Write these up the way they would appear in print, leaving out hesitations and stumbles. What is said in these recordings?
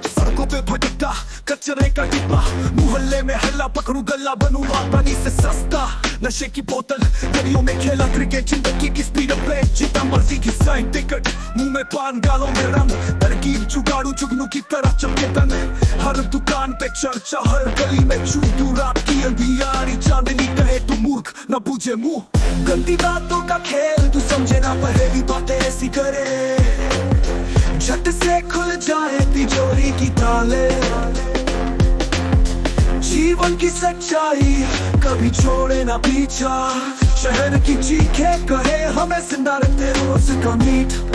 सड़कों पे भटकता कचरे का डिब्बा, मोहल्ले में हल्ला पकड़ू गल्ला बनू पानी से सस्ता। नशे की बोतल गलियों में खेला क्रिकेट, जिंदगी की स्पीड ब्रेक, जितना मर्जी की साइन टिकट, मुंह में पान गालों में रंग, तरकीब जुगाड़ू जुगनू की तरह चमके तन। हर दुकान पे चर्चा, हर गली में चूतू, रात की अंधियारी चांदनी कहे तू मूर्ख न बूझे मुंह। गंदी बातों का खेल तू समझे ना, पहेली बातें ऐसी करे झट से खुल जाए तिजोरी की ताले। जीवन की सच्चाई कभी छोड़े ना पीछा, शहर की चीखें कहे हमें जिंदा रखते रोज का मीठ।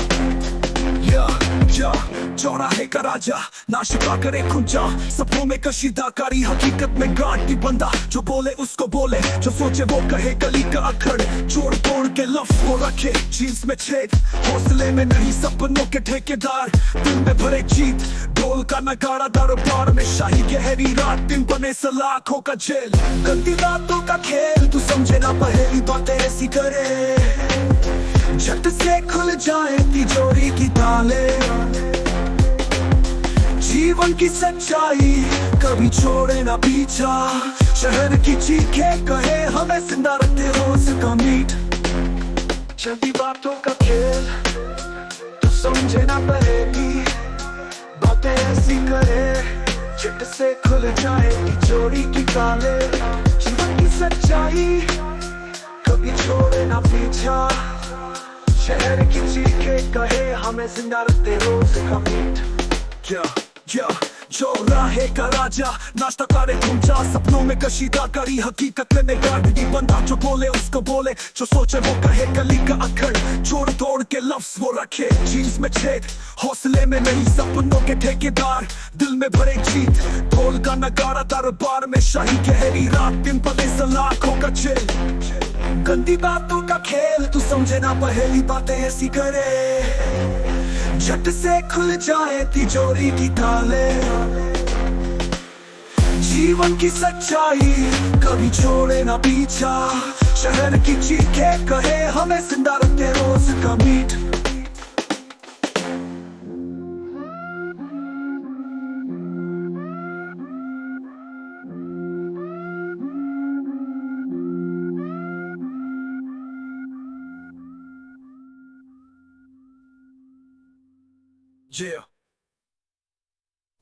चौराहे का राजा ना शिका करे खुंचा, सपनों में कशीदाकारी हकीकत में गांठी बंदा। जो बोले उसको बोले, जो सोचे वो कहे, गली का अखड़ जोड़ तोड़ के लफ्ज वो रखे। जींस में छेद हौसले में नहीं, सपनों के ठेकेदार दिल में भरे जीत। ढोल का नगाड़ा दरबार में शाही, गहरी रात दिन बने सलाखों का जेल। गंदी बातों का खेल तू समझे ना, पहेली बातें ऐसी करे झट से खुल जाए तिजोरी की ताले। जीवन की सच्चाई कभी छोड़े ना पीछा, शहर की चीखें कहे हमें जिंदा रखते रोज का मीठ। जल्दी बातों का खेल तू समझे ना, पहेली बातें ऐसी करे झट से खुल जाए तिजोरी की ताले। जीवन की सच्चाई कभी छोड़े ना पीछा, शहर की चीखें कहे हमें जिंदा रखते रोज का मीठ। चौराहे का राजा नाश्ता करे खुंचा, सपनों में कशीदाकारी हकीकत में गाड़ी बंदा। जो बोले उसको बोले, जो सोचे वो कहे, गली का अखड़ जोड़ तोड़ के लफ्ज वो रखे। जींस में छेद हौसले में नहीं, सपनों के ठेकेदार दिल में भरे जीत। ढोल का नगाड़ा दरबार में शाही, गहरी रात दिन पले सलाखों का जेल। गंदी बातों का खेल तू समझे ना, पहेली बातें ऐसी करे झट से खुल जाए तिजोरी की ताले। जीवन की सच्चाई कभी छोड़े ना पीछा, शहर की चीखें कहे हमें जिंदा रखते रोज का मीठ।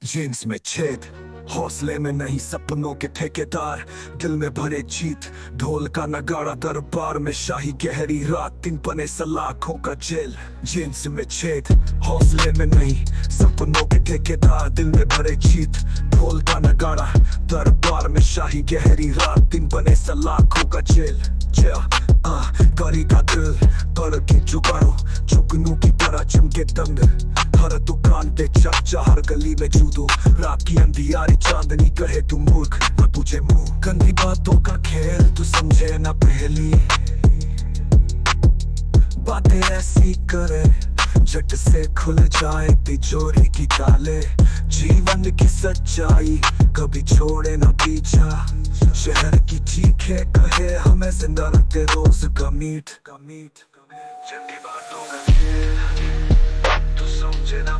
जींस में छेद हौसले में नहीं, सपनों के ठेकेदार दिल में भरे जीत। ढोल का नगाड़ा दरबार में शाही, गहरी रात दिन बने सलाखों का जेल। जींस में छेद हौसले में नहीं, सपनों के ठेकेदार दिल में भरे जीत। ढोल का नगाड़ा दरबार में शाही, गहरी रात दिन बने सलाखों का जेल। करी का दिल कर के जुगाड़ो, जुगनू की तरह चमके दंग। हर दुकान पे चर्चा, हर गली में जूदो, रात की अंधियारी चांदनी कहे तू मूर्ख न तुझे मुंह। गंदी बातों का खेल तू समझे ना, पहेली बातें ऐसी करे झट से खुल जाए तिजोरी की ताले। जीवन की सच्चाई कभी छोड़े ना पीछा, शहर की चीखें कहे हमें जिंदा रखते रोज का मीठ। गंदी बातों का खेल तू समझे ना,